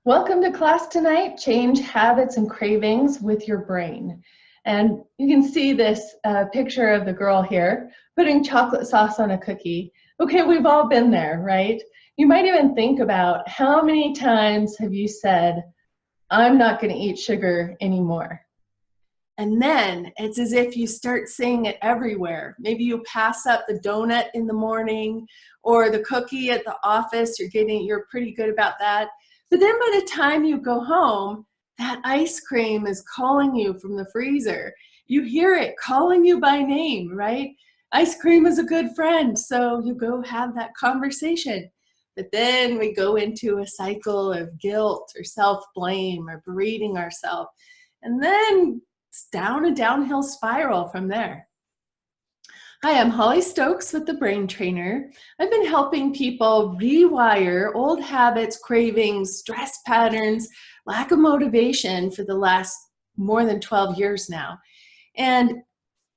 Welcome to class tonight, Change Habits and Cravings with Your Brain. And you can see this picture of the girl here putting chocolate sauce on a cookie. Okay, we've all been there, right? You might even think about how many times have you said, I'm not going to eat sugar anymore. And then it's as if you start saying it everywhere. Maybe you pass up the donut in the morning or the cookie at the office. You're pretty good about that. But then by the time you go home, that ice cream is calling you from the freezer. You hear it calling you by name, right? Ice cream is a good friend, so you go have that conversation. But then we go into a cycle of guilt or self-blame or berating ourselves. And then it's down a downhill spiral from there. Hi, I'm Holly Stokes with The Brain Trainer. I've been helping people rewire old habits, cravings, stress patterns, lack of motivation for the last more than 12 years now. And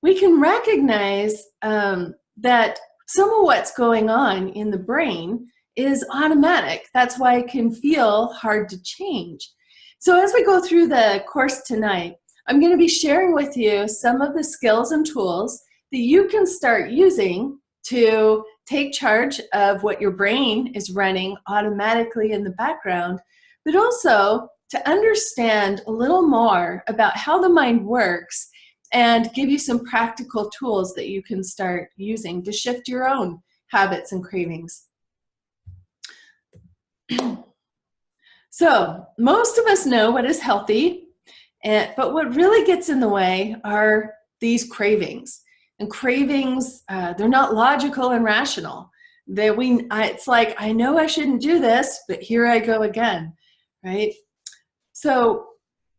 we can recognize that some of what's going on in the brain is automatic. That's why it can feel hard to change. So as we go through the course tonight, I'm going to be sharing with you some of the skills and tools that you can start using to take charge of what your brain is running automatically in the background, but also to understand a little more about how the mind works and give you some practical tools that you can start using to shift your own habits and cravings. So most of us know what is healthy, but what really gets in the way are these cravings. And cravings, they're not logical and rational. It's like, I know I shouldn't do this, but here I go again, right? So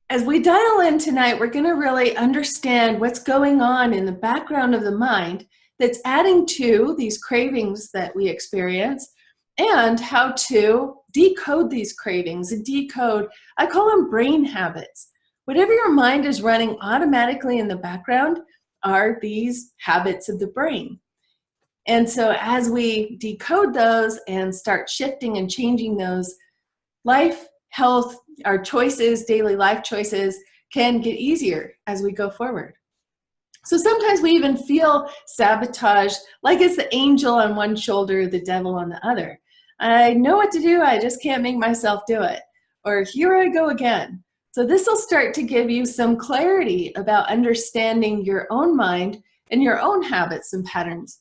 as we dial in tonight, we're going to really understand what's going on in the background of the mind that's adding to these cravings that we experience, and how to decode these cravings. And decode, I call them brain habits. Whatever your mind is running automatically in the background are these habits of the brain. And so as we decode those and start shifting and changing those, life, health, our choices, daily life choices can get easier as we go forward. So sometimes we even feel sabotaged, like it's the angel on one shoulder, the devil on the other. I know what to do, I just can't make myself do it. Or here I go again. So this will start to give you some clarity about understanding your own mind and your own habits and patterns.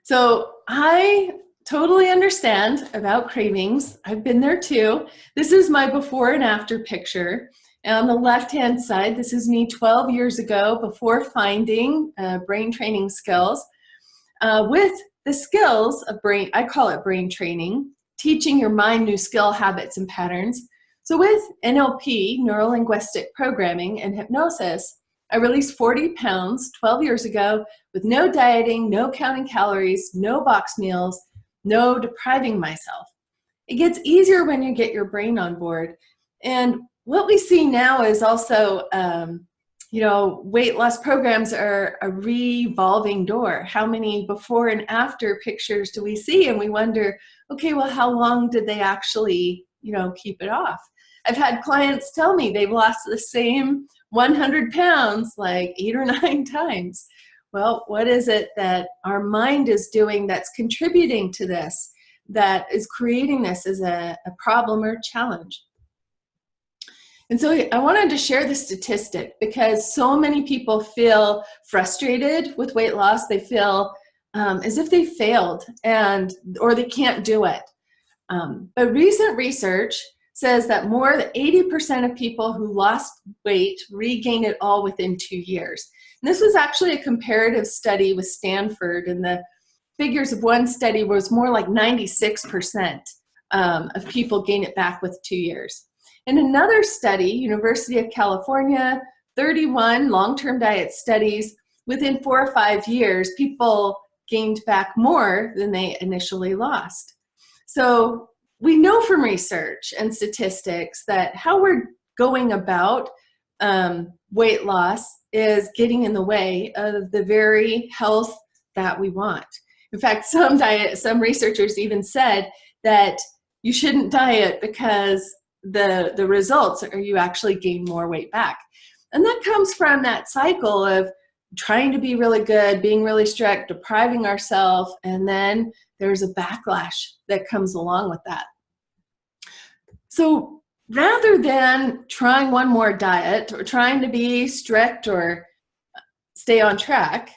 So I totally understand about cravings. I've been there too. This is my before and after picture. And on the left-hand side, this is me 12 years ago before finding brain training skills. With the skills of brain, I call it brain training, teaching your mind new skill, habits, and patterns. So with NLP, neuro-linguistic programming, and hypnosis, I released 40 pounds 12 years ago with no dieting, no counting calories, no box meals, no depriving myself. It gets easier when you get your brain on board. And what we see now is also, weight loss programs are a revolving door. How many before and after pictures do we see? And we wonder, okay, well, how long did they actually, keep it off? I've had clients tell me they've lost the same 100 pounds like 8 or 9 times. Well, what is it that our mind is doing that's contributing to this, that is creating this as a problem or challenge? And so I wanted to share the statistic because so many people feel frustrated with weight loss. They feel as if they failed or they can't do it. But recent research says that more than 80% of people who lost weight regained it all within 2 years. And this was actually a comparative study with Stanford, and the figures of one study was more like 96% of people gain it back with 2 years. In another study, University of California, 31 long-term diet studies, within 4 or 5 years, people gained back more than they initially lost. So we know from research and statistics that how we're going about weight loss is getting in the way of the very health that we want. In fact, some researchers even said that you shouldn't diet because the results are you actually gain more weight back. And that comes from that cycle of trying to be really good, being really strict, depriving ourselves, and then there's a backlash that comes along with that. So rather than trying one more diet or trying to be strict or stay on track,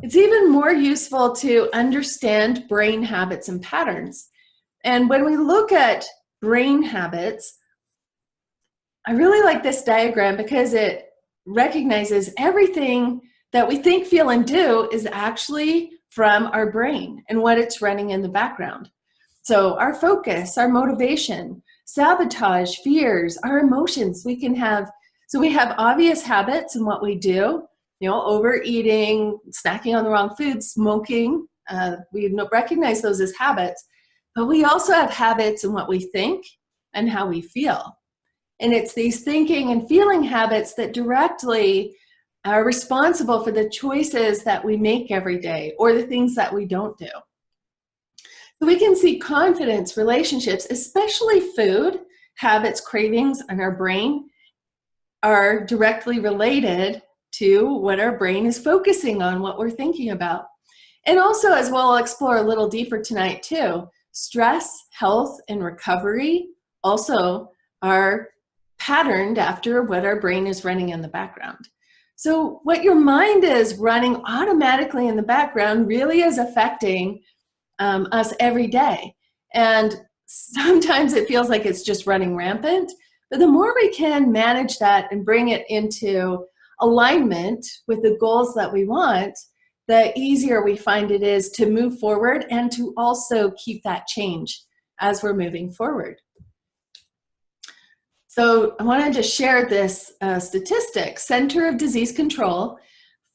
it's even more useful to understand brain habits and patterns. And when we look at brain habits, I really like this diagram because it recognizes everything that we think, feel, and do is actually from our brain and what it's running in the background. So our focus, our motivation, sabotage, fears, our emotions, we have obvious habits in what we do, overeating, snacking on the wrong food, smoking. We recognize those as habits, but we also have habits in what we think and how we feel. And it's these thinking and feeling habits that directly are responsible for the choices that we make every day or the things that we don't do. So we can see confidence, relationships, especially food, habits, cravings, and our brain are directly related to what our brain is focusing on, what we're thinking about. And also, as we'll explore a little deeper tonight too, stress, health, and recovery also are patterned after what our brain is running in the background. So what your mind is running automatically in the background really is affecting us every day. And sometimes it feels like it's just running rampant, but the more we can manage that and bring it into alignment with the goals that we want, the easier we find it is to move forward and to also keep that change as we're moving forward. So I wanted to share this statistic. Center of Disease Control,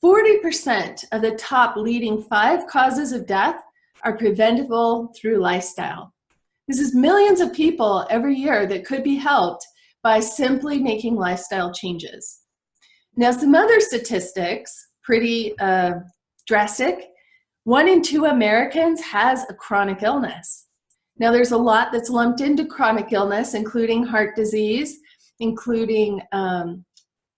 40% of the top leading 5 causes of death are preventable through lifestyle. This is millions of people every year that could be helped by simply making lifestyle changes. Now, some other statistics, pretty drastic. 1 in 2 Americans has a chronic illness. Now, there's a lot that's lumped into chronic illness, including heart disease, including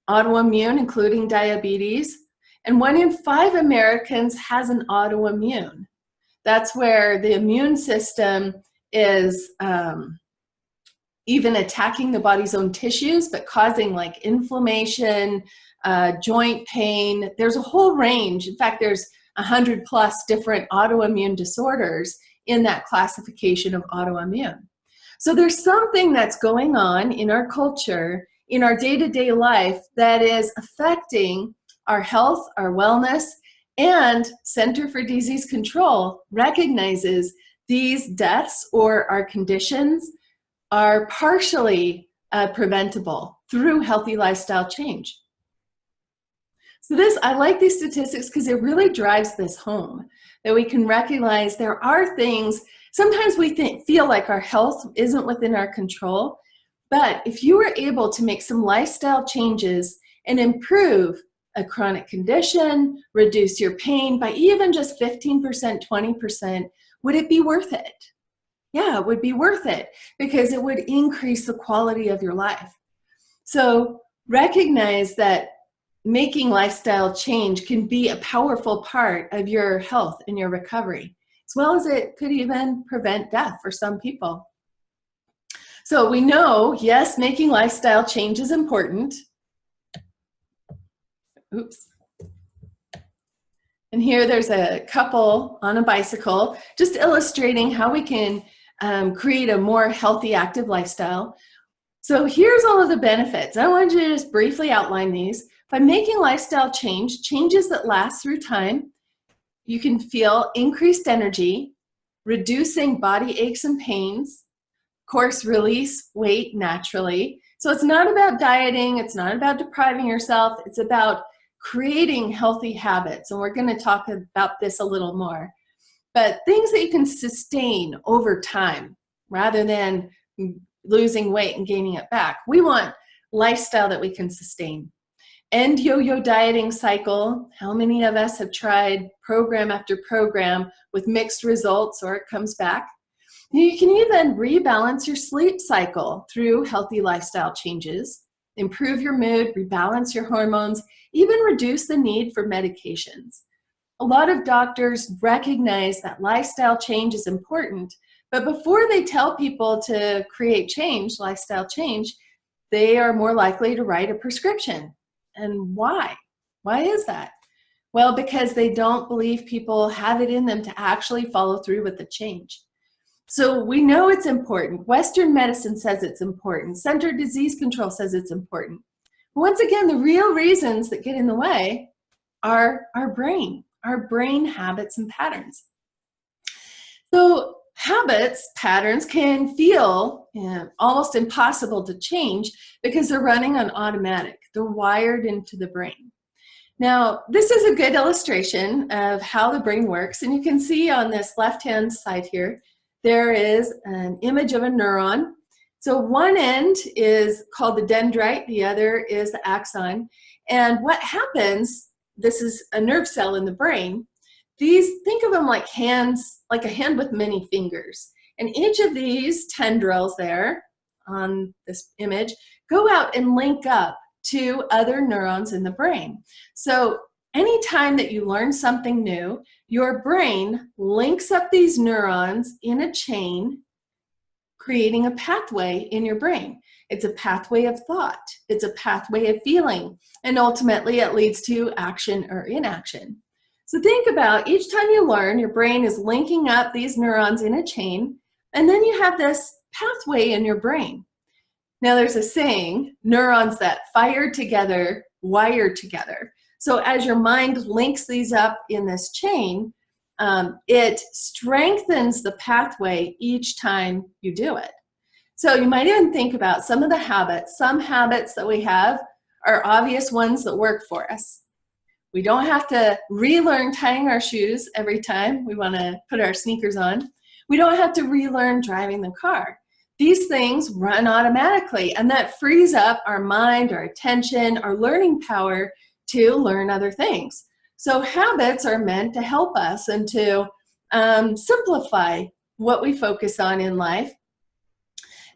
autoimmune, including diabetes. And 1 in 5 Americans has an autoimmune. That's where the immune system is even attacking the body's own tissues, but causing like inflammation, joint pain. There's a whole range. In fact, there's 100+ different autoimmune disorders in that classification of autoimmune. So there's something that's going on in our culture, in our day-to-day life that is affecting our health, our wellness, and Center for Disease Control recognizes these deaths or our conditions are partially preventable through healthy lifestyle change. So I like these statistics because it really drives this home, that we can recognize there are things, sometimes we feel like our health isn't within our control, but if you were able to make some lifestyle changes and improve a chronic condition, reduce your pain by even just 15%, 20%, would it be worth it? Yeah, it would be worth it because it would increase the quality of your life. So recognize that making lifestyle change can be a powerful part of your health and your recovery, as well as it could even prevent death for some people. So we know, yes, making lifestyle change is important. Oops. And here there's a couple on a bicycle, just illustrating how we can create a more healthy, active lifestyle. So here's all of the benefits. I wanted to just briefly outline these. By making lifestyle changes that last through time, you can feel increased energy, reducing body aches and pains, of course, release weight naturally. So it's not about dieting, it's not about depriving yourself, it's about creating healthy habits. And we're going to talk about this a little more. But things that you can sustain over time rather than losing weight and gaining it back. We want lifestyle that we can sustain. End yo-yo dieting cycle. How many of us have tried program after program with mixed results or it comes back? You can even rebalance your sleep cycle through healthy lifestyle changes, improve your mood, rebalance your hormones, even reduce the need for medications. A lot of doctors recognize that lifestyle change is important, but before they tell people to create change, lifestyle change, they are more likely to write a prescription. And why? Why is that? Well, because they don't believe people have it in them to actually follow through with the change. So we know it's important. Western medicine says it's important. Centered Disease Control says it's important. But once again, the real reasons that get in the way are our brain habits and patterns. So habits, patterns can feel almost impossible to change because they're running on automatic. They're wired into the brain. Now, this is a good illustration of how the brain works. And you can see on this left-hand side here, there is an image of a neuron. So one end is called the dendrite, the other is the axon. And what happens, this is a nerve cell in the brain. These, think of them like hands, like a hand with many fingers. And each of these tendrils there on this image go out and link up to other neurons in the brain. So anytime that you learn something new, your brain links up these neurons in a chain, creating a pathway in your brain. It's a pathway of thought. It's a pathway of feeling. And ultimately, it leads to action or inaction. So think about each time you learn, your brain is linking up these neurons in a chain, and then you have this pathway in your brain. Now, there's a saying, neurons that fire together, wire together. So as your mind links these up in this chain, it strengthens the pathway each time you do it. So you might even think about some of the habits. Some habits that we have are obvious ones that work for us. We don't have to relearn tying our shoes every time we want to put our sneakers on. We don't have to relearn driving the car. These things run automatically, and that frees up our mind, our attention, our learning power to learn other things. So habits are meant to help us and to simplify what we focus on in life.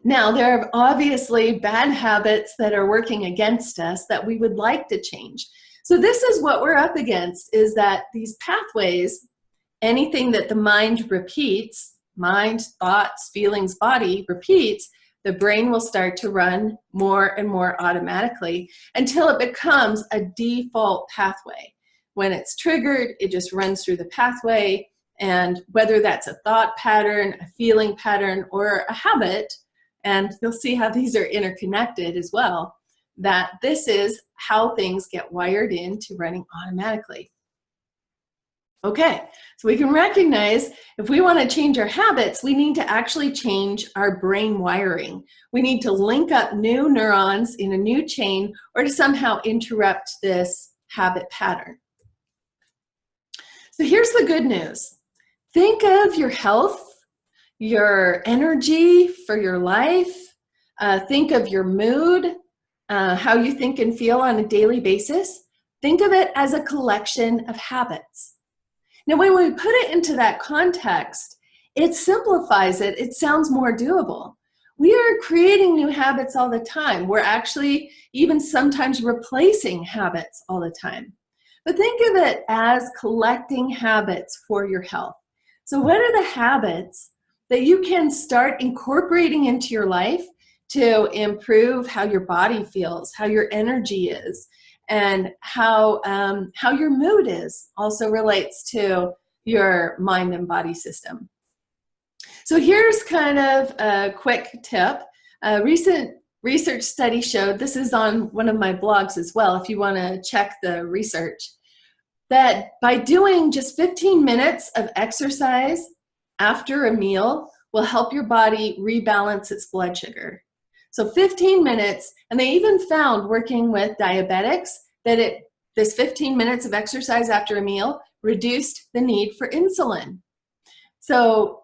Now, there are obviously bad habits that are working against us that we would like to change. So this is what we're up against, is that these pathways, anything that the mind repeats, mind, thoughts, feelings, body repeats, the brain will start to run more and more automatically until it becomes a default pathway. When it's triggered, it just runs through the pathway, and whether that's a thought pattern, a feeling pattern, or a habit, and you'll see how these are interconnected as well, that this is how things get wired into running automatically. Okay, so we can recognize if we want to change our habits, we need to actually change our brain wiring. We need to link up new neurons in a new chain or to somehow interrupt this habit pattern. So here's the good news. Think of your health, your energy for your life. Think of your mood, how you think and feel on a daily basis. Think of it as a collection of habits. Now, when we put it into that context, it simplifies it. It sounds more doable. We are creating new habits all the time. We're actually even sometimes replacing habits all the time. But think of it as collecting habits for your health. So what are the habits that you can start incorporating into your life to improve how your body feels, how your energy is, and how your mood is also relates to your mind and body system. So here's kind of a quick tip. A recent research study showed, this is on one of my blogs as well if you want to check the research, that by doing just 15 minutes of exercise after a meal will help your body rebalance its blood sugar. So 15 minutes, and they even found working with diabetics that this 15 minutes of exercise after a meal reduced the need for insulin. So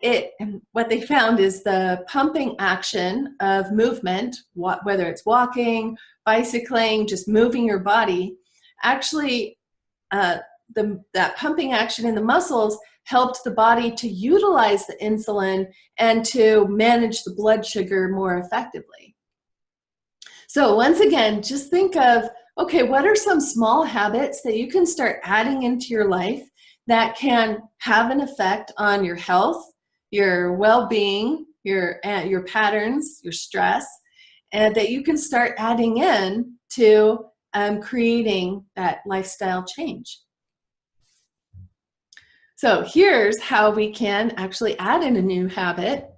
what they found is the pumping action of movement, whether it's walking, bicycling, just moving your body, actually that pumping action in the muscles helped the body to utilize the insulin and to manage the blood sugar more effectively. So once again, just think of, okay, what are some small habits that you can start adding into your life that can have an effect on your health, your well-being, your patterns, your stress, and that you can start adding in to creating that lifestyle change. So here's how we can actually add in a new habit.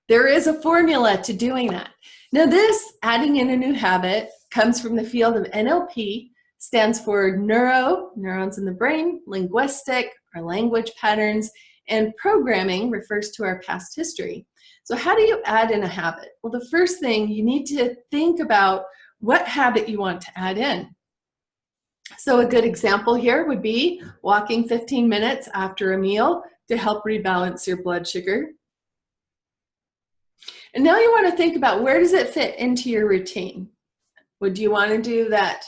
There is a formula to doing that. Now this adding in a new habit comes from the field of NLP, stands for neurons in the brain, linguistic, or language patterns, and programming refers to our past history. So how do you add in a habit? Well, the first thing, you need to think about what habit you want to add in. So a good example here would be walking 15 minutes after a meal to help rebalance your blood sugar. And now you want to think about, where does it fit into your routine? Would you want to do that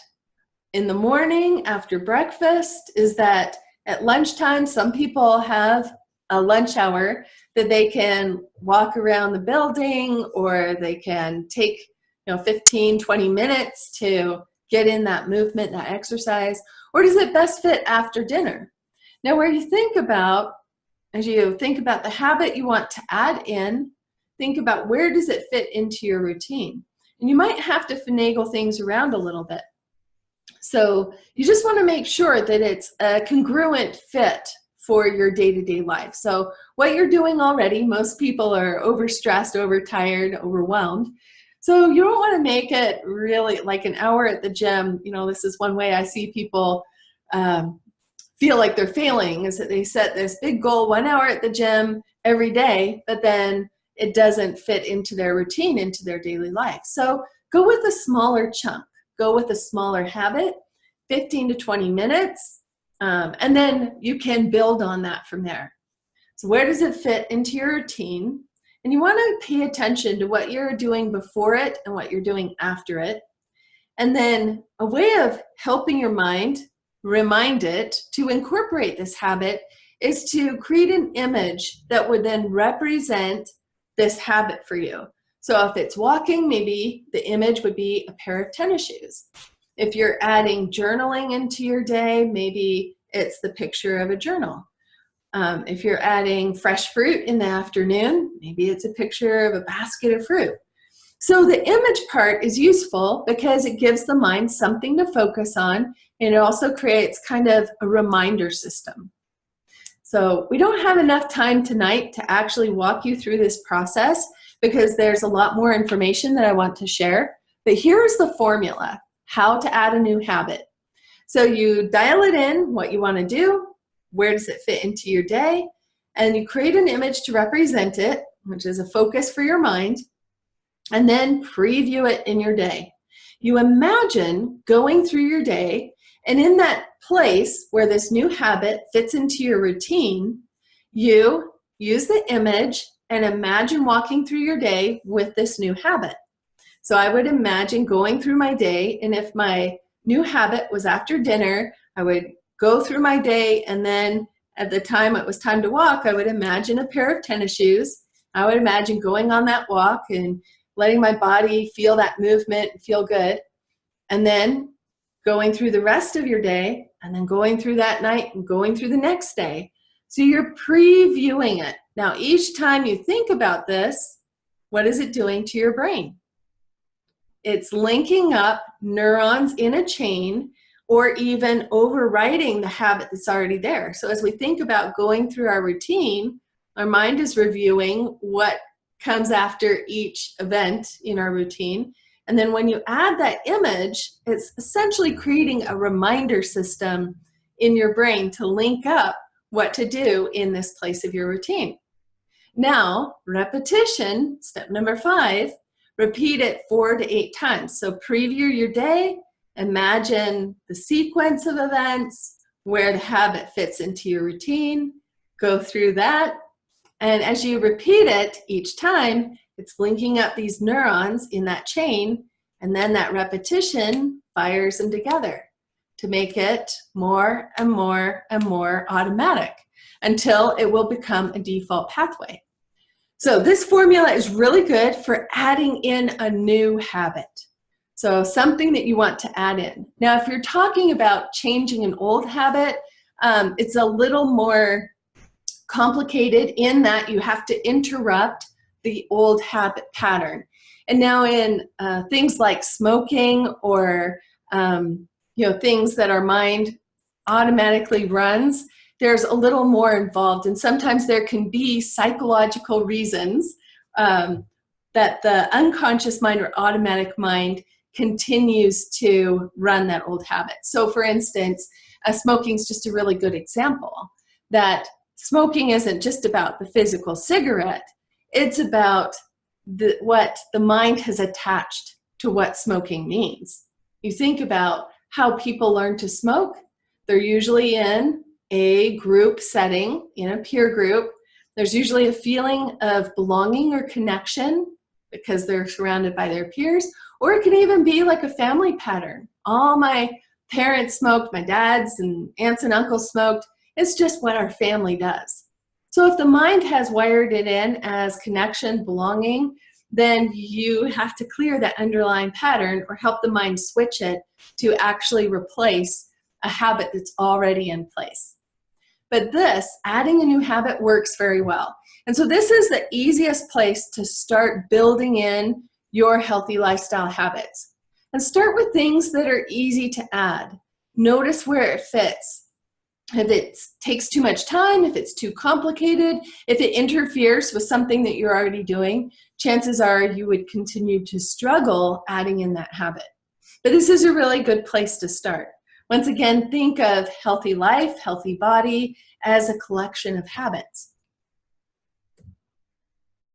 in the morning after breakfast? Is that at lunchtime? Some people have a lunch hour that they can walk around the building, or they can take 15, 20 minutes to get in that movement, that exercise. Or does it best fit after dinner? Now where you think about, as you think about the habit you want to add in, think about where does it fit into your routine. And you might have to finagle things around a little bit. So you just want to make sure that it's a congruent fit for your day-to-day life. So what you're doing already, most people are overstressed, overtired, overwhelmed. So you don't want to make it really like an hour at the gym. This is one way I see people feel like they're failing, is that they set this big goal, 1 hour at the gym every day, but then it doesn't fit into their routine, into their daily life. So go with a smaller chunk. Go with a smaller habit, 15 to 20 minutes, and then you can build on that from there. So where does it fit into your routine? And you want to pay attention to what you're doing before it and what you're doing after it. And then a way of helping your mind remind it to incorporate this habit is to create an image that would then represent this habit for you. So if it's walking, maybe the image would be a pair of tennis shoes. If you're adding journaling into your day, maybe it's the picture of a journal. If you're adding fresh fruit in the afternoon, maybe it's a picture of a basket of fruit. So the image part is useful because it gives the mind something to focus on, and it also creates kind of a reminder system. So we don't have enough time tonight to actually walk you through this process because there's a lot more information that I want to share. But here's the formula, how to add a new habit. So you dial it in, what you want to do, where does it fit into your day, and you create an image to represent it, which is a focus for your mind, and then preview it in your day. You imagine going through your day, and in that place where this new habit fits into your routine, you use the image and imagine walking through your day with this new habit. So I would imagine going through my day, and if my new habit was after dinner, I would go through my day, and then at the time it was time to walk, I would imagine a pair of tennis shoes. I would imagine going on that walk and letting my body feel that movement and feel good. And then going through the rest of your day, and then going through that night and going through the next day. So you're previewing it. Now, each time you think about this, what is it doing to your brain? It's linking up neurons in a chain, or even overriding the habit that's already there. So as we think about going through our routine, our mind is reviewing what comes after each event in our routine. And then when you add that image, it's essentially creating a reminder system in your brain to link up what to do in this place of your routine. Now, repetition, step number 5, repeat it 4 to 8 times. So preview your day, imagine the sequence of events, where the habit fits into your routine, go through that, and as you repeat it each time, it's linking up these neurons in that chain, and then that repetition fires them together to make it more and more and more automatic. until it will become a default pathway. So this formula is really good for adding in a new habit. So something that you want to add in. Now, if you're talking about changing an old habit, it's a little more complicated in that you have to interrupt the old habit pattern. And now in things like smoking or things that our mind automatically runs, there's a little more involved, and sometimes there can be psychological reasons that the unconscious mind or automatic mind continues to run that old habit. So for instance, smoking is just a really good example, that smoking isn't just about the physical cigarette, it's about what the mind has attached to what smoking means. You think about how people learn to smoke, they're usually in a group setting, in a peer group. There's usually a feeling of belonging or connection because they're surrounded by their peers, or it can even be like a family pattern. All my parents smoked, my dads and aunts and uncles smoked. It's just what our family does. So if the mind has wired it in as connection, belonging, then you have to clear that underlying pattern or help the mind switch it to actually replace a habit that's already in place. But this, adding a new habit, works very well. And so this is the easiest place to start building in your healthy lifestyle habits. And start with things that are easy to add. Notice where it fits. If it takes too much time, if it's too complicated, if it interferes with something that you're already doing, chances are you would continue to struggle adding in that habit. But this is a really good place to start. Once again, think of healthy life, healthy body as a collection of habits.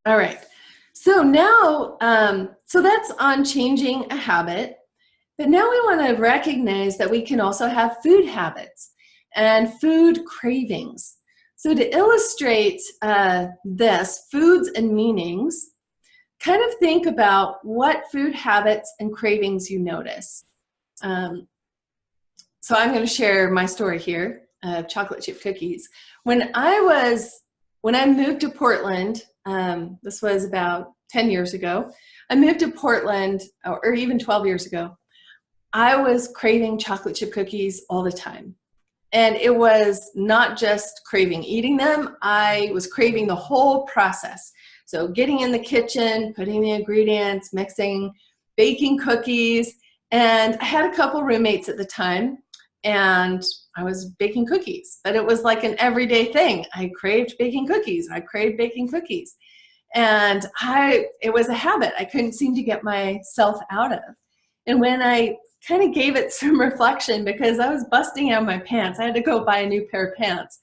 All right, so now, so that's on changing a habit, but now we want to recognize that we can also have food habits and food cravings. So to illustrate this, foods and meanings, kind of think about what food habits and cravings you notice. So I'm going to share my story here of chocolate chip cookies. When I moved to Portland, this was about 10 years ago, I moved to Portland, or even 12 years ago, I was craving chocolate chip cookies all the time. And it was not just craving eating them, I was craving the whole process. So getting in the kitchen, putting the ingredients, mixing, baking cookies, and I had a couple roommates at the time, and I was baking cookies, but it was like an everyday thing. I craved baking cookies. I craved baking cookies. And it was a habit I couldn't seem to get myself out of. And when I kind of gave it some reflection, because I was busting out my pants, I had to go buy a new pair of pants.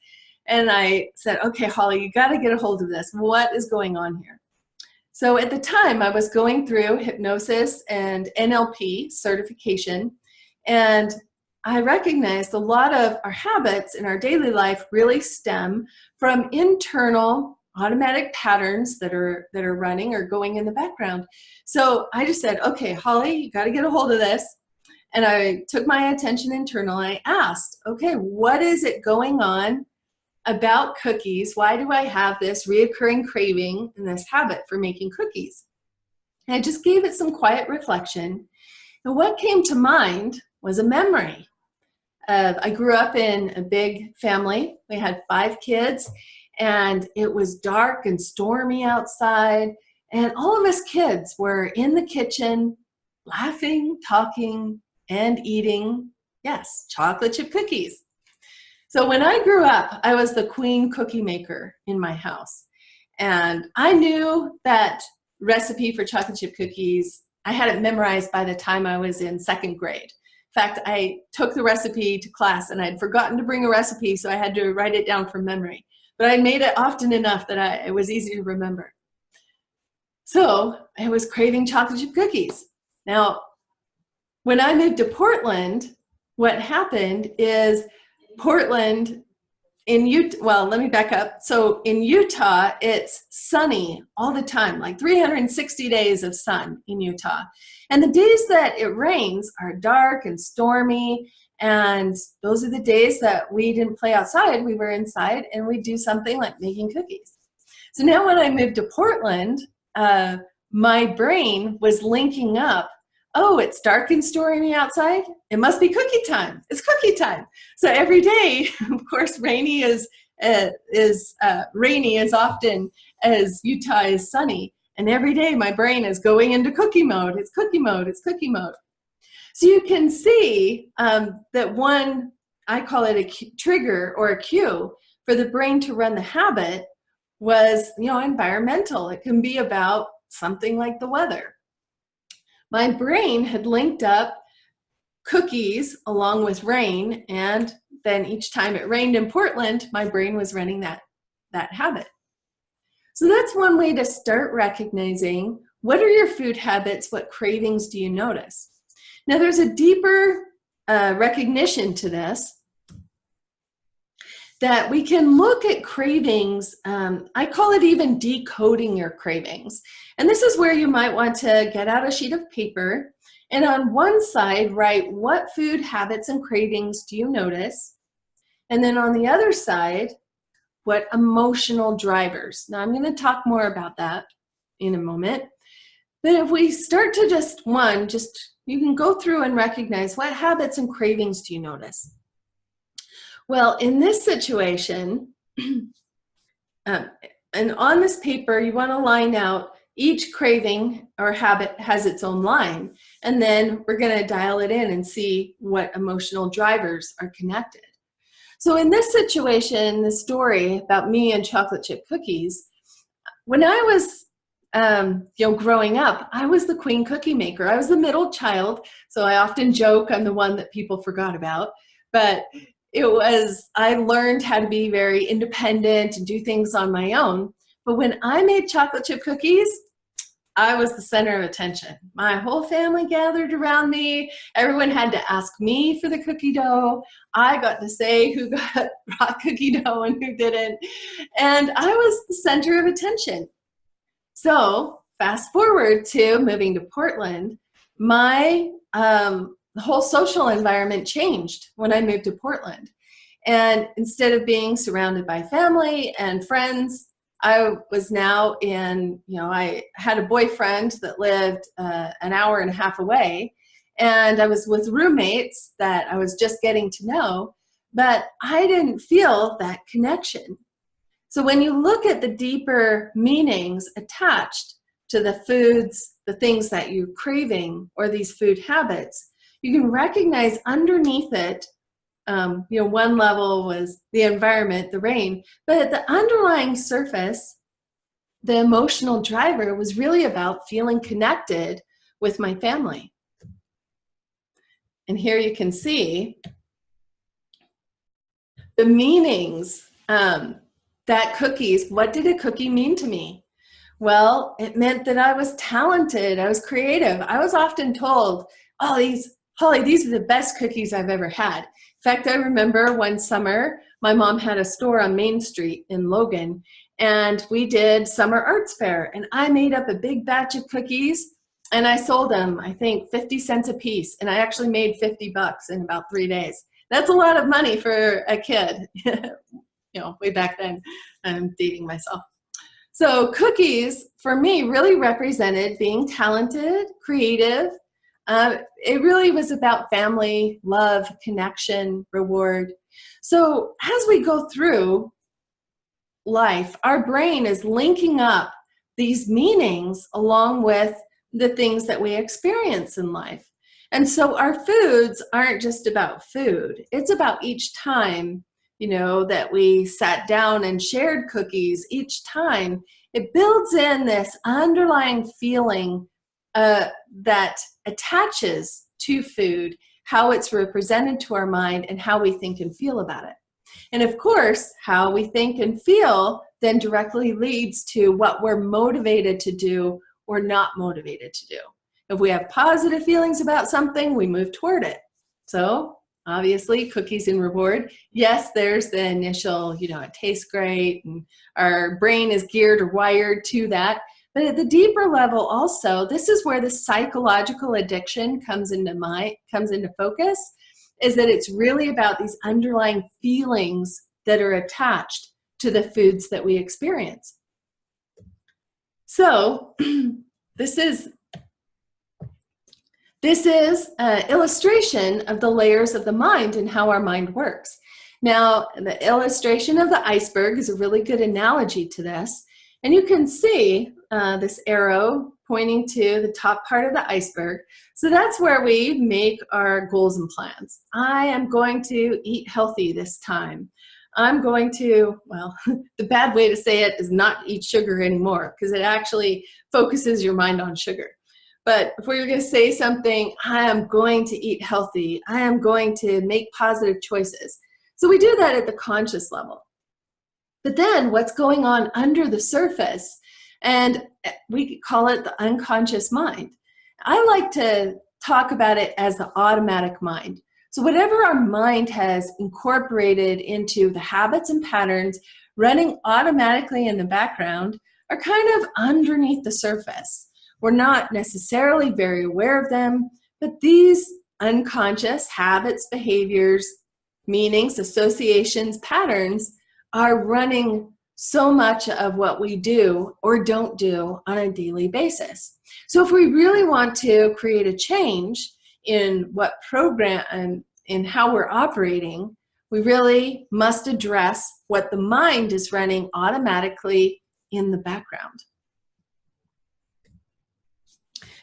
And I said, okay, Holly, you got to get a hold of this. What is going on here? So at the time, I was going through hypnosis and NLP certification, and I recognized a lot of our habits in our daily life really stem from internal automatic patterns that are running or going in the background. So I just said, okay, Holly, you got to get a hold of this. And I took my attention internal. I asked, okay, what is it going on about cookies? Why do I have this reoccurring craving and this habit for making cookies? And I just gave it some quiet reflection. And what came to mind was a memory. I grew up in a big family. We had 5 kids, and it was dark and stormy outside. And all of us kids were in the kitchen, laughing, talking, and eating, yes, chocolate chip cookies. So when I grew up, I was the queen cookie maker in my house. And I knew that recipe for chocolate chip cookies. I had it memorized by the time I was in 2nd grade. In fact, I took the recipe to class and I'd forgotten to bring a recipe, so I had to write it down from memory. But I made it often enough that it was easy to remember. So I was craving chocolate chip cookies. Now, when I moved to Portland, what happened is Portland in Utah, well, let me back up. So in Utah, it's sunny all the time, like 360 days of sun in Utah. And the days that it rains are dark and stormy, And those are the days that we didn't play outside. We were inside, and we'd do something like making cookies. So now when I moved to Portland, my brain was linking up, oh, it's dark and stormy outside. It must be cookie time. It's cookie time. So every day, of course, rainy is rainy as often as Utah is sunny. And every day my brain is going into cookie mode. It's cookie mode. It's cookie mode. So you can see that one, I call it a trigger or a cue for the brain to run the habit was, environmental. It can be about something like the weather. My brain had linked up cookies along with rain, and then each time it rained in Portland, my brain was running that habit. So that's one way to start recognizing what are your food habits, what cravings do you notice. Now there's a deeper recognition to this, that we can look at cravings. I call it even decoding your cravings. And this is where you might want to get out a sheet of paper and on one side write what food habits and cravings do you notice, and then on the other side, what emotional drivers. Now I'm going to talk more about that in a moment. But if we start to you can go through and recognize what habits and cravings do you notice. Well, in this situation, and on this paper, you want to line out each craving or habit has its own line, and then we're going to dial it in and see what emotional drivers are connected. So in this situation, the story about me and chocolate chip cookies, when I was growing up, I was the queen cookie maker. I was the middle child, so I often joke I'm the one that people forgot about, but I learned how to be very independent and do things on my own. But when I made chocolate chip cookies, I was the center of attention. My whole family gathered around me. Everyone had to ask me for the cookie dough. I got to say who brought cookie dough and who didn't. And I was the center of attention. So fast forward to moving to Portland, my the whole social environment changed when I moved to Portland. And instead of being surrounded by family and friends, I was now I had a boyfriend that lived an hour and a half away, and I was with roommates that I was just getting to know, but I didn't feel that connection. So when you look at the deeper meanings attached to the foods, the things that you're craving, or these food habits, you can recognize underneath it, one level was the environment, the rain, but at the underlying surface, the emotional driver was really about feeling connected with my family. And here you can see the meanings that cookies, what did a cookie mean to me? Well, it meant that I was talented, I was creative. I was often told, Holly, these are the best cookies I've ever had. In fact, I remember one summer, my mom had a store on Main Street in Logan, and we did summer arts fair, and I made up a big batch of cookies, and I sold them, I think, 50 cents a piece, and I actually made $50 in about 3 days. That's a lot of money for a kid, way back then. I'm dating myself. So cookies, for me, really represented being talented, creative. It really was about family, love, connection, reward. So as we go through life, our brain is linking up these meanings along with the things that we experience in life. And so our foods aren't just about food. It's about each time, that we sat down and shared cookies. Each time it builds in this underlying feeling that attaches to food, how it's represented to our mind, and how we think and feel about it. And of course, how we think and feel then directly leads to what we're motivated to do or not motivated to do. If we have positive feelings about something, we move toward it. So obviously, cookies and reward. Yes, there's the initial, it tastes great, and our brain is geared or wired to that. But at the deeper level also, this is where the psychological addiction comes into focus. is that it's really about these underlying feelings that are attached to the foods that we experience. So this is an illustration of the layers of the mind and how our mind works. Now, the illustration of the iceberg is a really good analogy to this. And you can see this arrow pointing to the top part of the iceberg. So that's where we make our goals and plans. I am going to eat healthy this time. I'm going to, well, the bad way to say it is not eat sugar anymore, because it actually focuses your mind on sugar. But if we were going to say something, I am going to eat healthy, I am going to make positive choices. So we do that at the conscious level. But then what's going on under the surface, and we call it the unconscious mind. I like to talk about it as the automatic mind. So whatever our mind has incorporated into the habits and patterns running automatically in the background are kind of underneath the surface. We're not necessarily very aware of them, but these unconscious habits, behaviors, meanings, associations, patterns are running so much of what we do or don't do on a daily basis. So if we really want to create a change in what program and in how we're operating, we really must address what the mind is running automatically in the background.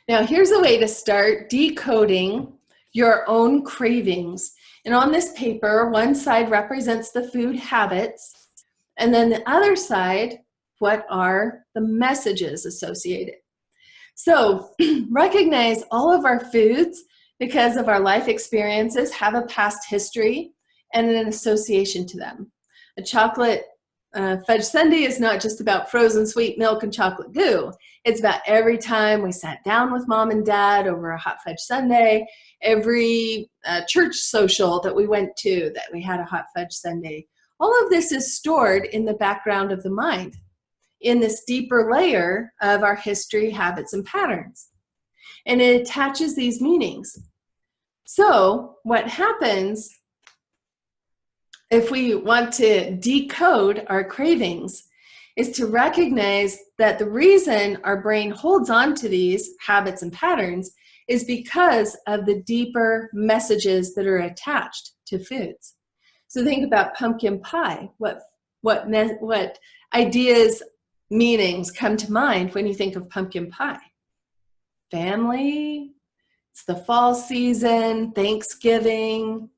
Now, here's a way to start decoding your own cravings. And on this paper, one side represents the food habits, and then the other side, what are the messages associated. So recognize all of our foods, because of our life experiences, have a past history and an association to them. A chocolate fudge sundae is not just about frozen sweet milk and chocolate goo. It's about every time we sat down with mom and dad over a hot fudge sundae, every church social that we went to that we had a hot fudge sundae. All of this is stored in the background of the mind, in this deeper layer of our history, habits, and patterns. And it attaches these meanings. So what happens if we want to decode our cravings is to recognize that the reason our brain holds on to these habits and patterns is because of the deeper messages that are attached to foods. So think about pumpkin pie. What ideas, meanings come to mind when you think of pumpkin pie? Family, it's the fall season, Thanksgiving,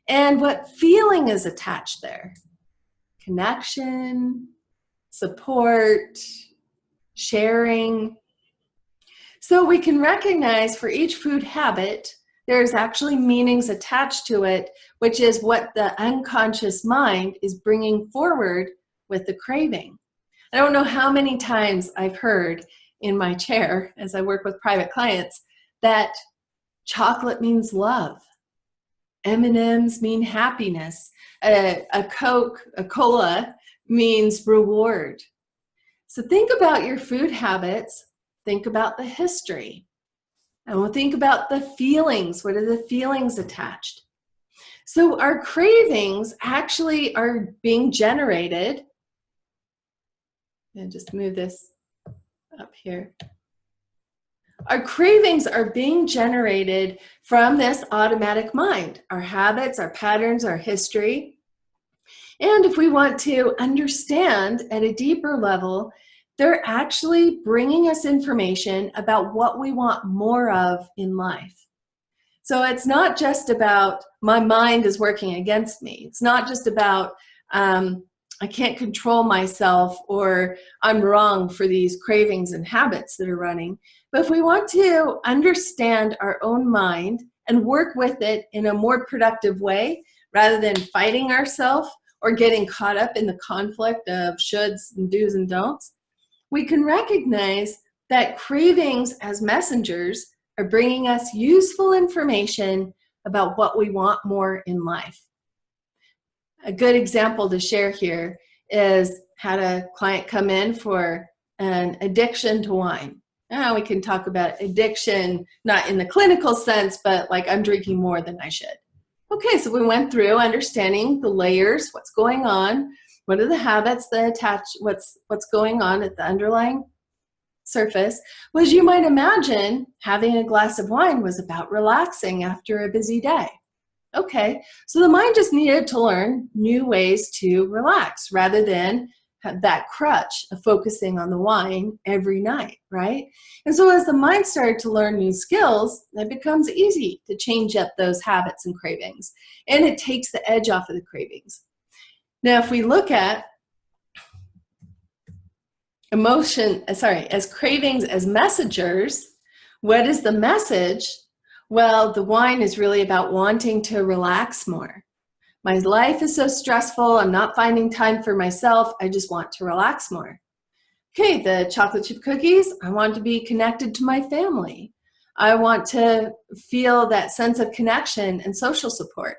and what feeling is attached there? Connection, support, sharing. So we can recognize for each food habit, there's actually meanings attached to it, which is what the unconscious mind is bringing forward with the craving. I don't know how many times I've heard in my chair as I work with private clients that chocolate means love, M&Ms mean happiness, a Coca-Cola means reward. So think about your food habits, think about the history, and we'll think about the feelings. What are the feelings attached? So our cravings actually are being generated, and just move this up here. Our cravings are being generated from this automatic mind, our habits, our patterns, our history. And if we want to understand at a deeper level, they're actually bringing us information about what we want more of in life. So it's not just about my mind is working against me. It's not just about I can't control myself or I'm wrong for these cravings and habits that are running. But if we want to understand our own mind and work with it in a more productive way, rather than fighting ourselves or getting caught up in the conflict of shoulds and do's and don'ts, we can recognize that cravings as messengers are bringing us useful information about what we want more in life. A good example to share here is had a client come in for an addiction to wine. Now we can talk about addiction, not in the clinical sense, but like I'm drinking more than I should. Okay, so we went through understanding the layers, what's going on, what are the habits that attach, what's going on at the underlying surface. Well, as you might imagine, having a glass of wine was about relaxing after a busy day. Okay, so the mind just needed to learn new ways to relax rather than have that crutch of focusing on the wine every night, right? And so as the mind started to learn new skills, it becomes easy to change up those habits and cravings, and it takes the edge off of the cravings. Now, if we look at as cravings as messengers, what is the message? Well, the wine is really about wanting to relax more. My life is so stressful. I'm not finding time for myself. I just want to relax more. Okay, the chocolate chip cookies, I want to be connected to my family. I want to feel that sense of connection and social support.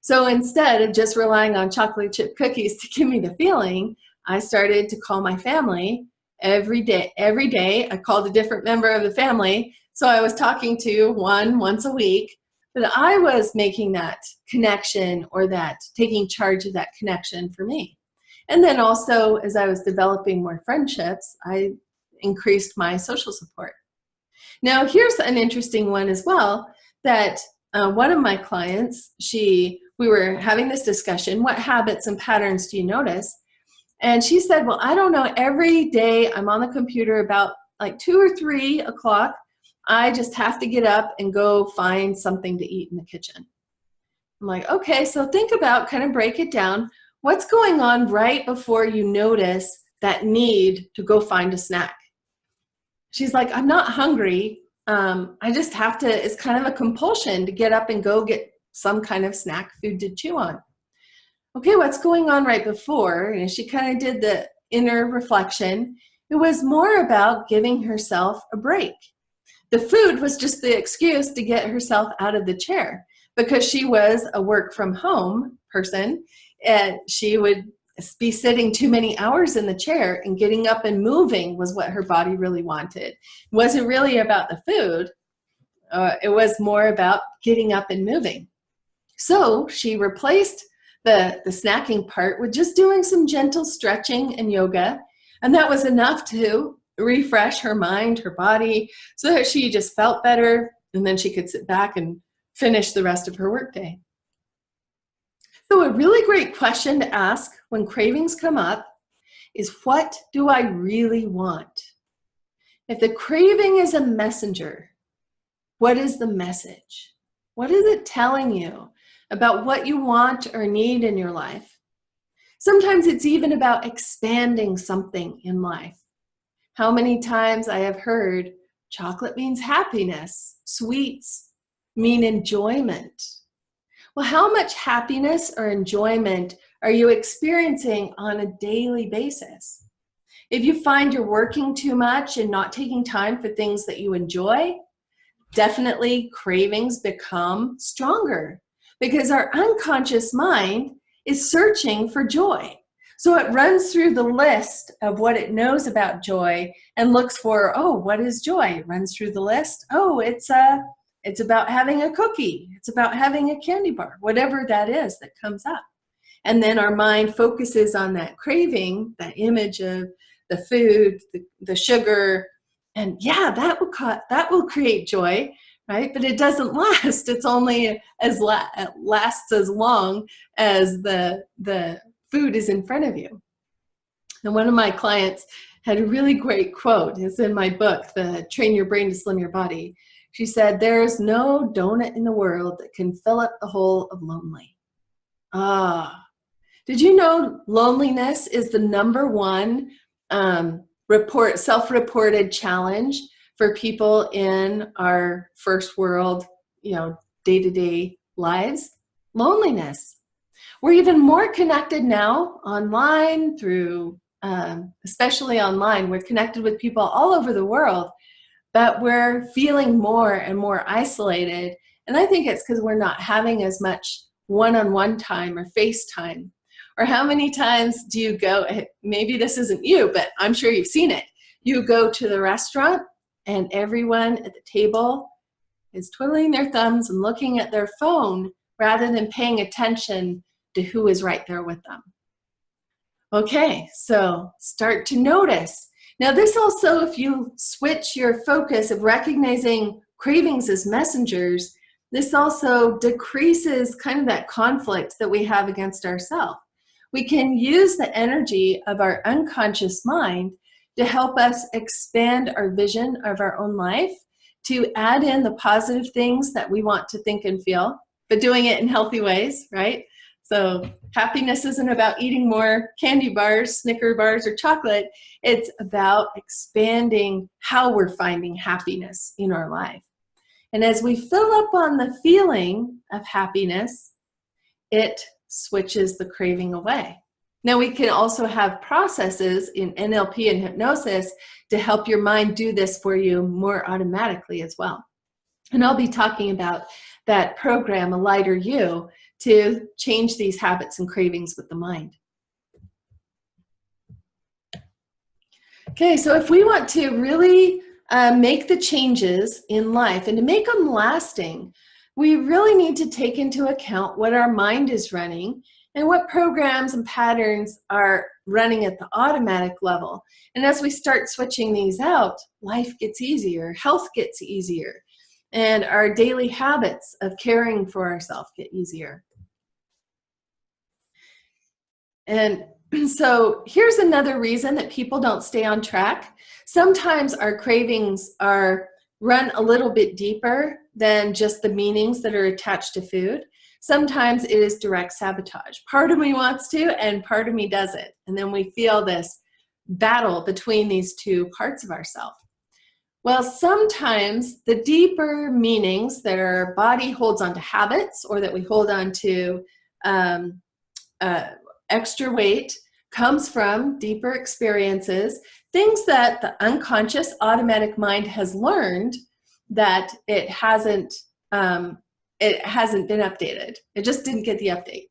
So instead of just relying on chocolate chip cookies to give me the feeling, I started to call my family every day. Every day, I called a different member of the family. So I was talking to one once a week, but I was making that connection or that taking charge of that connection for me. And then also, as I was developing more friendships, I increased my social support. Now, here's an interesting one as well, that one of my clients, we were having this discussion, what habits and patterns do you notice? And she said, well, I don't know, every day I'm on the computer about like 2 or 3 o'clock. I just have to get up and go find something to eat in the kitchen. I'm like, okay, so think about, kind of break it down. What's going on right before you notice that need to go find a snack? She's like, I'm not hungry. I just have to, it's kind of a compulsion to get up and go get some kind of snack food to chew on. Okay, what's going on right before? And she kind of did the inner reflection. It was more about giving herself a break. The food was just the excuse to get herself out of the chair because she was a work from home person and she would be sitting too many hours in the chair, and getting up and moving was what her body really wanted. It wasn't really about the food. It was more about getting up and moving. So she replaced the snacking part with just doing some gentle stretching and yoga. And that was enough to refresh her mind, her body, so that she just felt better. And then she could sit back and finish the rest of her workday. So a really great question to ask when cravings come up is, what do I really want? If the craving is a messenger, what is the message? What is it telling you about what you want or need in your life? Sometimes it's even about expanding something in life. How many times I have heard chocolate means happiness, sweets mean enjoyment. Well, how much happiness or enjoyment are you experiencing on a daily basis? If you find you're working too much and not taking time for things that you enjoy, definitely cravings become stronger because our unconscious mind is searching for joy. So it runs through the list of what it knows about joy and looks for, oh, what is joy? It runs through the list. Oh, it's about having a cookie. It's about having a candy bar, whatever that is that comes up. And then our mind focuses on that craving, that image of the food, the sugar, and yeah, that will create joy, right? But it doesn't last. It's only lasts as long as the food is in front of you. And one of my clients had a really great quote. It's in my book, the Train Your Brain to Slim Your Body. She said, "There's no donut in the world that can fill up the hole of lonely." Did you know loneliness is the #1 self-reported challenge for people in our first world, day-to-day lives? Loneliness. We're even more connected now online especially online. We're connected with people all over the world, but we're feeling more and more isolated. And I think it's because we're not having as much one-on-one time or FaceTime. Or how many times do you go, maybe this isn't you, but I'm sure you've seen it. You go to the restaurant and everyone at the table is twiddling their thumbs and looking at their phone rather than paying attention to who is right there with them. Okay, so start to notice. Now this also, if you switch your focus of recognizing cravings as messengers, this also decreases kind of that conflict that we have against ourselves. We can use the energy of our unconscious mind to help us expand our vision of our own life, to add in the positive things that we want to think and feel, but doing it in healthy ways, right? So happiness isn't about eating more candy bars, Snicker bars, or chocolate. It's about expanding how we're finding happiness in our life. And as we fill up on the feeling of happiness, it switches the craving away. Now we can also have processes in NLP and hypnosis to help your mind do this for you more automatically as well. And I'll be talking about that program, A Lighter You, to change these habits and cravings with the mind. Okay, so if we want to really make the changes in life and to make them lasting, we really need to take into account what our mind is running and what programs and patterns are running at the automatic level. And as we start switching these out, life gets easier, health gets easier, and our daily habits of caring for ourselves get easier. And so here's another reason that people don't stay on track. Sometimes our cravings are run a little bit deeper than just the meanings that are attached to food. Sometimes it is direct sabotage. Part of me wants to and part of me doesn't. And then we feel this battle between these two parts of ourselves. Well, sometimes the deeper meanings that our body holds onto habits, or that we hold on to extra weight, comes from deeper experiences, things that the unconscious automatic mind has learned that it hasn't been updated. It just didn't get the update.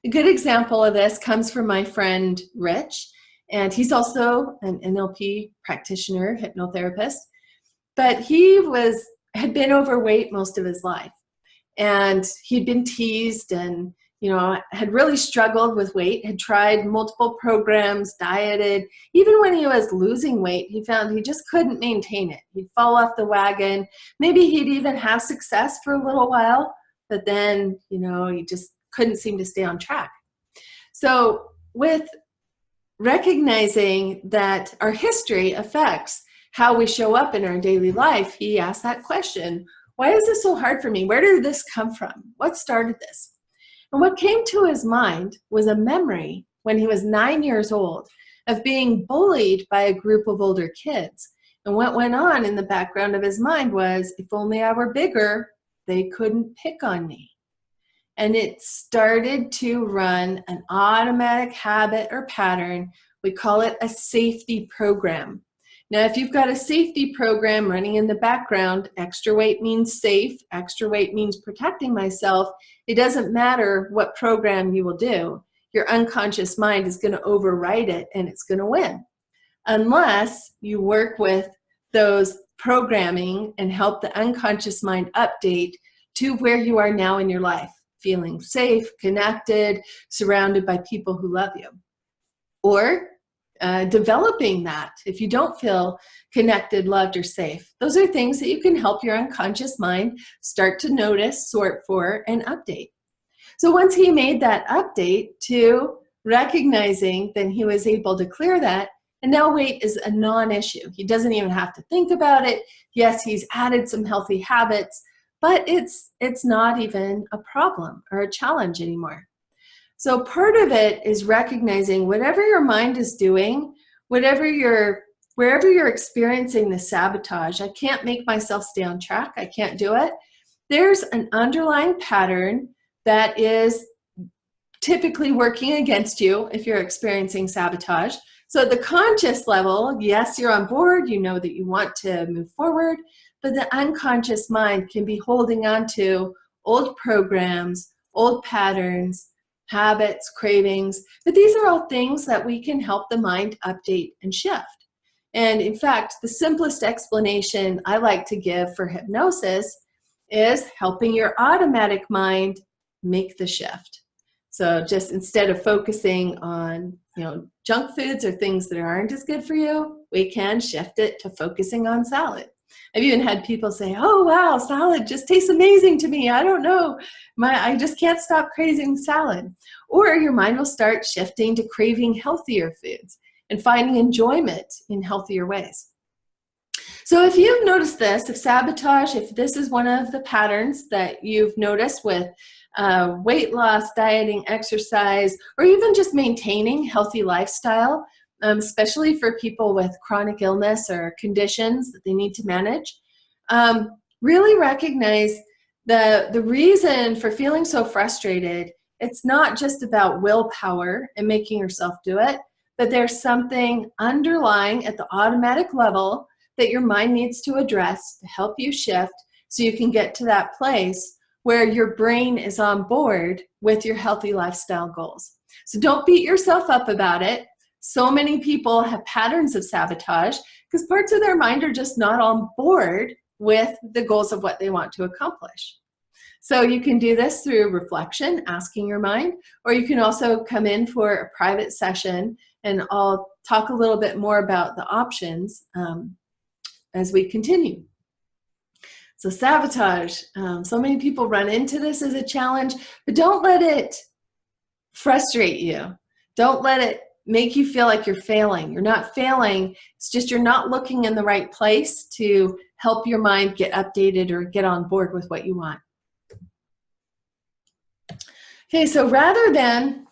A good example of this comes from my friend Rich, and he's also an NLP practitioner, hypnotherapist, but he had been overweight most of his life, and he'd been teased and had really struggled with weight, had tried multiple programs, dieted. Even when he was losing weight, he found he just couldn't maintain it. He'd fall off the wagon. Maybe he'd even have success for a little while, but then, he just couldn't seem to stay on track. So with recognizing that our history affects how we show up in our daily life, he asked that question, why is this so hard for me? Where did this come from? What started this? And what came to his mind was a memory when he was 9 years old of being bullied by a group of older kids. And what went on in the background of his mind was, if only I were bigger, they couldn't pick on me. And it started to run an automatic habit or pattern. We call it a safety program. Now, if you've got a safety program running in the background, extra weight means safe, extra weight means protecting myself. It doesn't matter what program you will do. Your unconscious mind is going to override it and it's going to win. Unless you work with those programming and help the unconscious mind update to where you are now in your life, feeling safe, connected, surrounded by people who love you. Or developing that if you don't feel connected, loved, or safe. Those are things that you can help your unconscious mind start to notice, sort for, and update. So once he made that update to recognizing, then he was able to clear that, and now weight is a non-issue. He doesn't even have to think about it. Yes, he's added some healthy habits, but it's not even a problem or a challenge anymore. So part of it is recognizing whatever your mind is doing, wherever you're experiencing the sabotage, I can't make myself stay on track, I can't do it. There's an underlying pattern that is typically working against you if you're experiencing sabotage. So at the conscious level, yes, you're on board, you know that you want to move forward, but the unconscious mind can be holding on to old programs, old patterns, habits, cravings, but these are all things that we can help the mind update and shift. And in fact, the simplest explanation I like to give for hypnosis is helping your automatic mind make the shift. So just instead of focusing on, junk foods or things that aren't as good for you, we can shift it to focusing on salad. I've even had people say, oh, wow, salad just tastes amazing to me. I don't know. I just can't stop craving salad. Or your mind will start shifting to craving healthier foods and finding enjoyment in healthier ways. So if you've noticed this, if sabotage, if this is one of the patterns that you've noticed with weight loss, dieting, exercise, or even just maintaining healthy lifestyle, especially for people with chronic illness or conditions that they need to manage, really recognize the reason for feeling so frustrated. It's not just about willpower and making yourself do it, but there's something underlying at the automatic level that your mind needs to address to help you shift so you can get to that place where your brain is on board with your healthy lifestyle goals. So don't beat yourself up about it. So many people have patterns of sabotage because parts of their mind are just not on board with the goals of what they want to accomplish. So you can do this through reflection, asking your mind, or you can also come in for a private session and I'll talk a little bit more about the options as we continue. So sabotage, so many people run into this as a challenge, but don't let it frustrate you. Don't let it make you feel like you're failing. You're not failing. It's just you're not looking in the right place to help your mind get updated or get on board with what you want. Okay, so rather than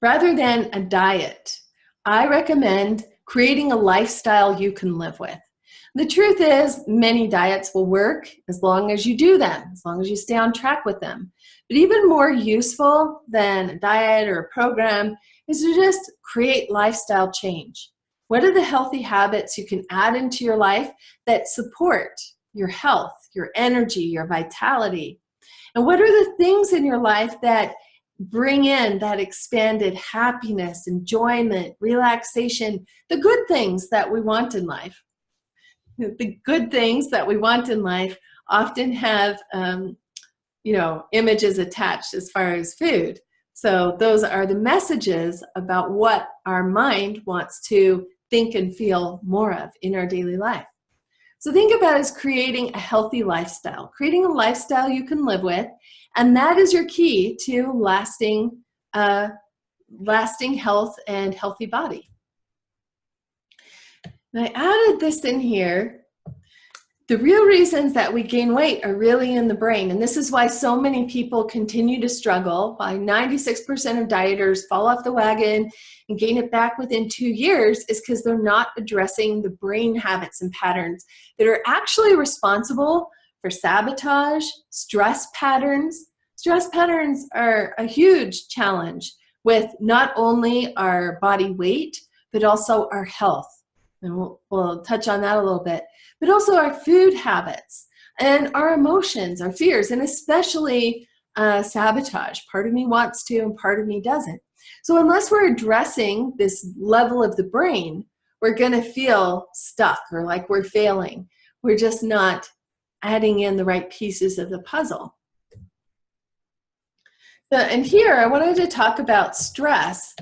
a diet, I recommend creating a lifestyle you can live with. The truth is, many diets will work as long as you do them, as long as you stay on track with them. But even more useful than a diet or a program is to just create lifestyle change. What are the healthy habits you can add into your life that support your health, your energy, your vitality? And what are the things in your life that bring in that expanded happiness, enjoyment, relaxation, the good things that we want in life? The good things that we want in life often have, images attached as far as food. So those are the messages about what our mind wants to think and feel more of in our daily life. So think about it as creating a healthy lifestyle, creating a lifestyle you can live with, and that is your key to lasting health and healthy body. And I added this in here. The real reasons that we gain weight are really in the brain, and this is why so many people continue to struggle. Why 96% of dieters fall off the wagon and gain it back within 2 years is because they're not addressing the brain habits and patterns that are actually responsible for sabotage, stress patterns. Stress patterns are a huge challenge with not only our body weight, but also our health. And we'll touch on that a little bit, but also our food habits and our emotions, our fears, and especially sabotage. Part of me wants to and part of me doesn't. So unless we're addressing this level of the brain, we're going to feel stuck or like we're failing. We're just not adding in the right pieces of the puzzle. So, and here I wanted to talk about stress.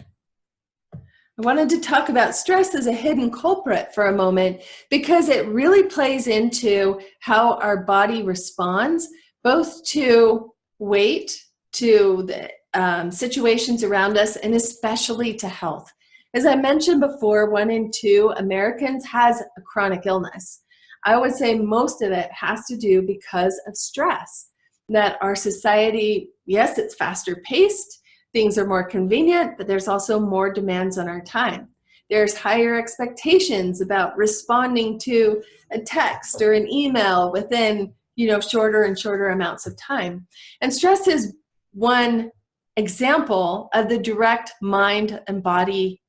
I wanted to talk about stress as a hidden culprit for a moment because it really plays into how our body responds both to weight, to the situations around us, and especially to health. As I mentioned before, 1 in 2 Americans has a chronic illness. I would say most of it has to do because of stress. That our society, yes, it's faster paced. Things are more convenient, but there's also more demands on our time. There's higher expectations about responding to a text or an email within, shorter and shorter amounts of time. And stress is one example of the direct mind and body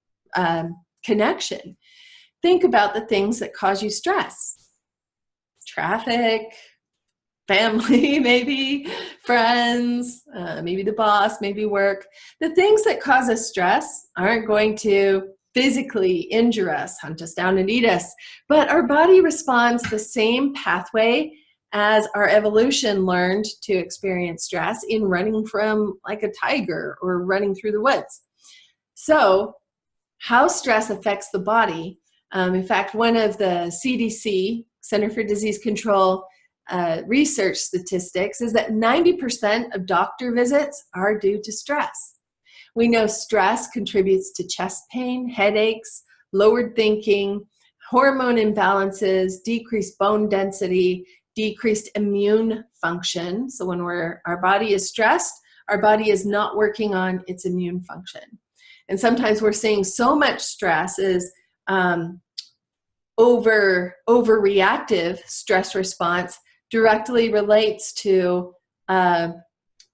connection. Think about the things that cause you stress. Traffic, family, maybe friends, maybe the boss, maybe work. The things that cause us stress aren't going to physically injure us, hunt us down and eat us, but our body responds the same pathway as our evolution learned to experience stress in running from like a tiger or running through the woods. So how stress affects the body. In fact, one of the CDC, Center for Disease Control, research statistics is that 90% of doctor visits are due to stress. We know stress contributes to chest pain, headaches, lowered thinking, hormone imbalances, decreased bone density, decreased immune function. So when our body is stressed, our body is not working on its immune function. And sometimes we're seeing so much stress is overreactive stress response directly relates to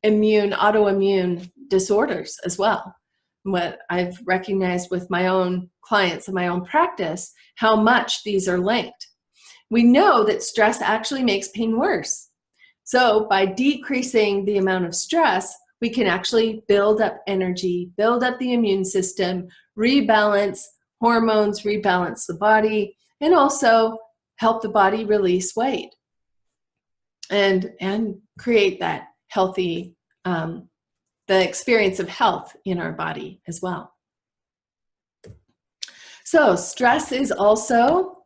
autoimmune disorders as well. What I've recognized with my own clients and my own practice, how much these are linked. We know that stress actually makes pain worse. So by decreasing the amount of stress, we can actually build up energy, build up the immune system, rebalance hormones, rebalance the body, and also help the body release weight and create that healthy, the experience of health in our body as well. So stress is also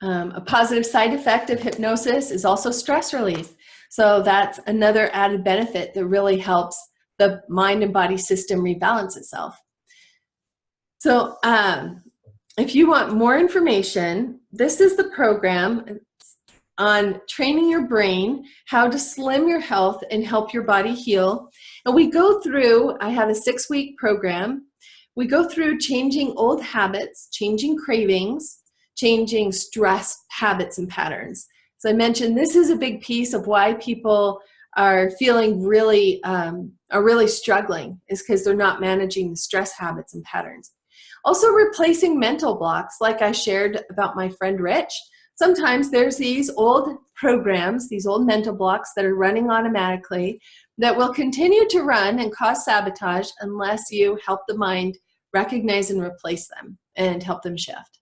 a positive side effect of hypnosis is also stress relief. So that's another added benefit that really helps the mind and body system rebalance itself. So if you want more information, this is the program on training your brain, how to slim your health and help your body heal. And we go through, I have a 6-week program. We go through changing old habits, changing cravings, changing stress habits and patterns. As I mentioned, this is a big piece of why people are feeling really struggling, is because they're not managing the stress habits and patterns. Also replacing mental blocks, like I shared about my friend Rich. Sometimes there's these old programs, these old mental blocks that are running automatically that will continue to run and cause sabotage unless you help the mind recognize and replace them and help them shift.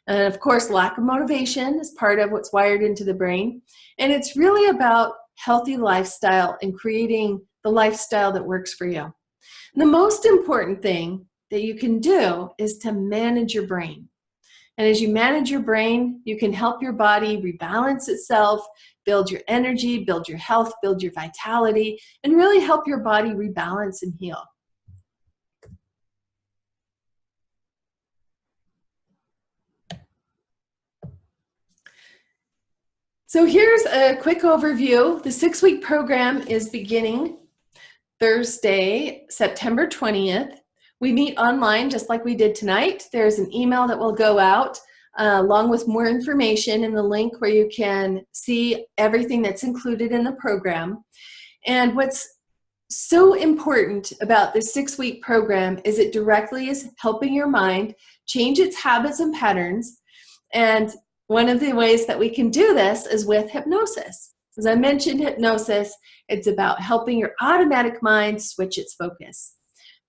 And of course, lack of motivation is part of what's wired into the brain. And it's really about healthy lifestyle and creating the lifestyle that works for you. And the most important thing that you can do is to manage your brain. And as you manage your brain, you can help your body rebalance itself, build your energy, build your health, build your vitality, and really help your body rebalance and heal. So here's a quick overview. The 6-week program is beginning Thursday, September 20th. We meet online just like we did tonight. There's an email that will go out along with more information and the link where you can see everything that's included in the program. And what's so important about this 6-week program is it directly is helping your mind change its habits and patterns. And one of the ways that we can do this is with hypnosis. As I mentioned, hypnosis, it's about helping your automatic mind switch its focus.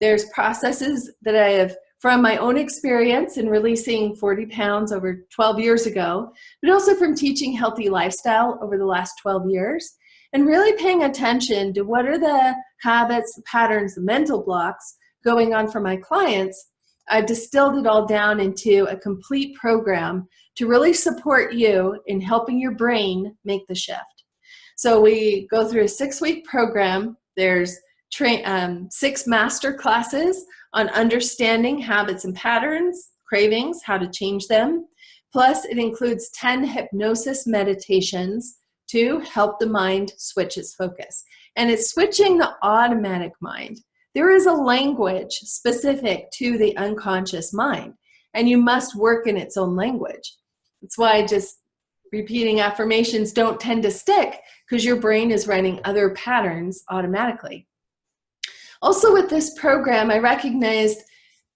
There's processes that I have from my own experience in releasing 40 pounds over 12 years ago, but also from teaching healthy lifestyle over the last 12 years, and really paying attention to what are the habits, the patterns, the mental blocks going on for my clients. I've distilled it all down into a complete program to really support you in helping your brain make the shift. So we go through a 6-week program. There's 6 master classes on understanding habits and patterns, cravings, how to change them. Plus, it includes 10 hypnosis meditations to help the mind switch its focus. And it's switching the automatic mind. There is a language specific to the unconscious mind, and you must work in its own language. That's why just repeating affirmations don't tend to stick, because your brain is running other patterns automatically. Also with this program, I recognized,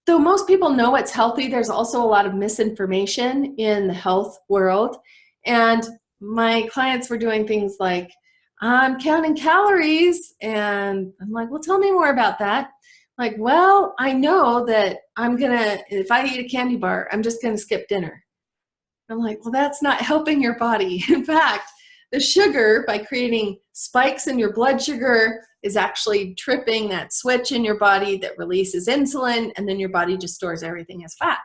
though most people know it's healthy, there's also a lot of misinformation in the health world. And my clients were doing things like, I'm counting calories, and I'm like, well, tell me more about that. Like, well, I know that if I eat a candy bar, I'm just gonna skip dinner. I'm like, well, that's not helping your body. In fact, the sugar, by creating spikes in your blood sugar, is actually tripping that switch in your body that releases insulin, and then your body just stores everything as fat.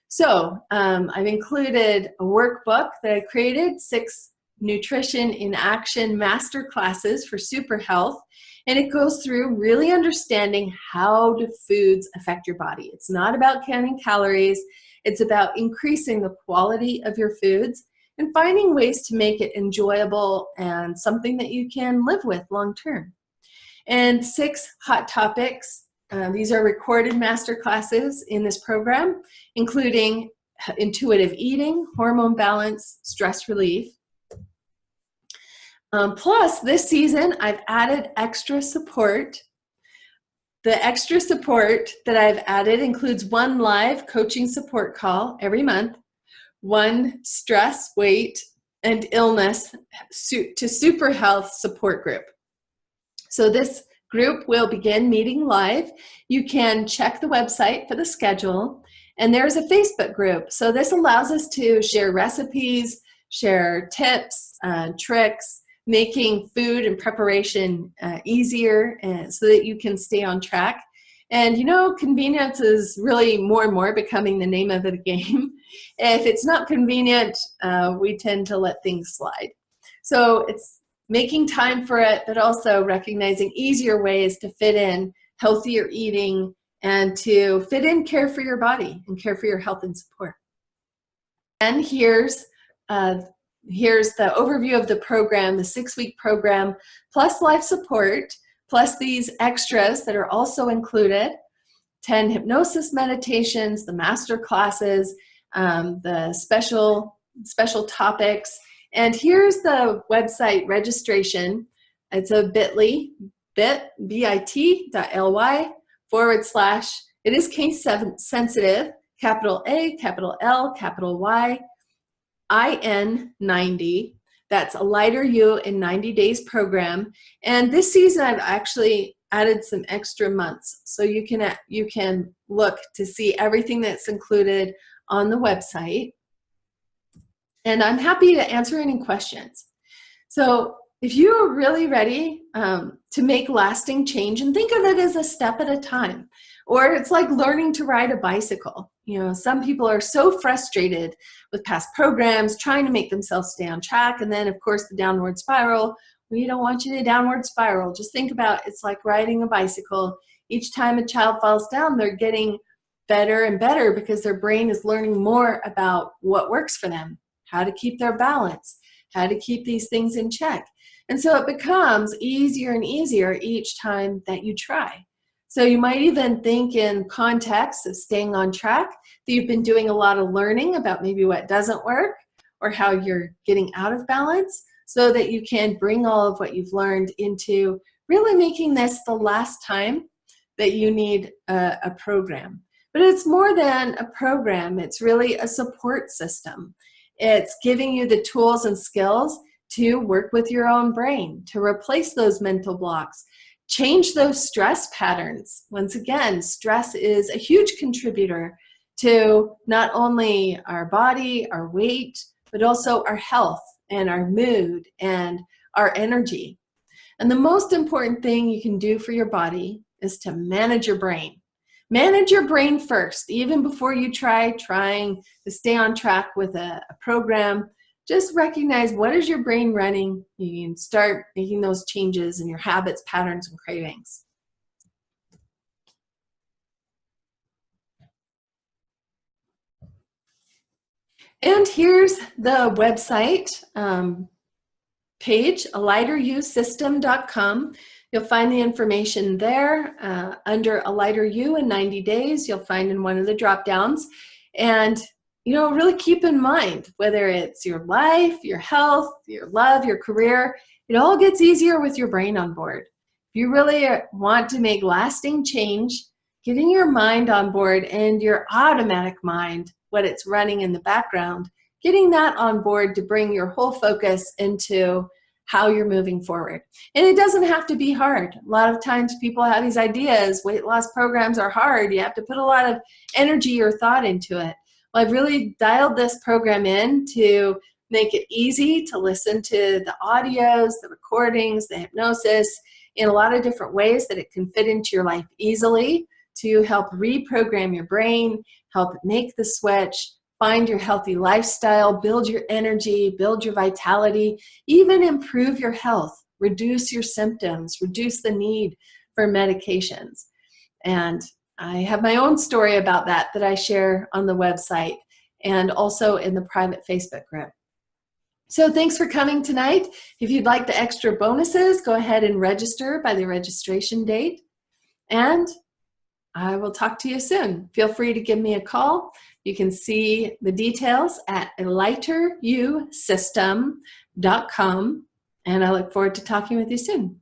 So I've included a workbook that I created, 6 Nutrition in Action Masterclasses for super health, and it goes through really understanding how do foods affect your body. It's not about counting calories, it's about increasing the quality of your foods and finding ways to make it enjoyable and something that you can live with long term. And 6 hot topics. These are recorded master classes in this program, including intuitive eating, hormone balance, stress relief. Plus, this season, I've added extra support. The extra support that I've added includes 1 live coaching support call every month, 1 stress, weight, and illness to super health support group. So this group will begin meeting live. You can check the website for the schedule, and there's a Facebook group. So this allows us to share recipes, share tips, tricks, making food and preparation easier so that you can stay on track. And you know, convenience is really more and more becoming the name of the game. If it's not convenient, we tend to let things slide. So it's making time for it, but also recognizing easier ways to fit in healthier eating and to fit in care for your body and care for your health and support. And here's the overview of the program, the 6-week program, plus life support, plus these extras that are also included, 10 hypnosis meditations, the master classes, the special topics. And here's the website registration. It's a bit.ly, bit.ly / it is case sensitive, capital A, capital L, capital Y, IN 90. That's a Lighter You in 90 Days program. And this season I've actually added some extra months. So you can look to see everything that's included on the website. And I'm happy to answer any questions. So if you are really ready to make lasting change, and think of it as a step at a time, or it's like learning to ride a bicycle. You know, some people are so frustrated with past programs, trying to make themselves stay on track, and then of course the downward spiral. We don't want you to downward spiral. Just think about it's like riding a bicycle. Each time a child falls down, they're getting better and better because their brain is learning more about what works for them, how to keep their balance, how to keep these things in check. And so it becomes easier and easier each time that you try. So you might even think in context of staying on track that you've been doing a lot of learning about maybe what doesn't work or how you're getting out of balance, so that you can bring all of what you've learned into really making this the last time that you need a program. But it's more than a program. It's really a support system. It's giving you the tools and skills to work with your own brain, to replace those mental blocks, change those stress patterns. Once again, stress is a huge contributor to not only our body, our weight, but also our health and our mood and our energy. And the most important thing you can do for your body is to manage your brain. Manage your brain first, even before you trying to stay on track with a program. Just recognize, what is your brain running? You can start making those changes in your habits, patterns, and cravings. And here's the website page, alighteryousystem.com. You'll find the information there under A Lighter You in 90 Days. You'll find in one of the drop downs. And you know, really keep in mind, whether it's your life, your health, your love, your career, it all gets easier with your brain on board. If you really want to make lasting change, getting your mind on board and your automatic mind, what it's running in the background, getting that on board to bring your whole focus into how you're moving forward. And it doesn't have to be hard. A lot of times people have these ideas, weight loss programs are hard. You have to put a lot of energy or thought into it. Well, I've really dialed this program in to make it easy to listen to the audios, the recordings, the hypnosis in a lot of different ways that it can fit into your life easily to help reprogram your brain, help make the switch, find your healthy lifestyle, build your energy, build your vitality, even improve your health, reduce your symptoms, reduce the need for medications. And I have my own story about that I share on the website and also in the private Facebook group. So thanks for coming tonight. If you'd like the extra bonuses, go ahead and register by the registration date. And I will talk to you soon. Feel free to give me a call. You can see the details at lighterusystem.com. And I look forward to talking with you soon.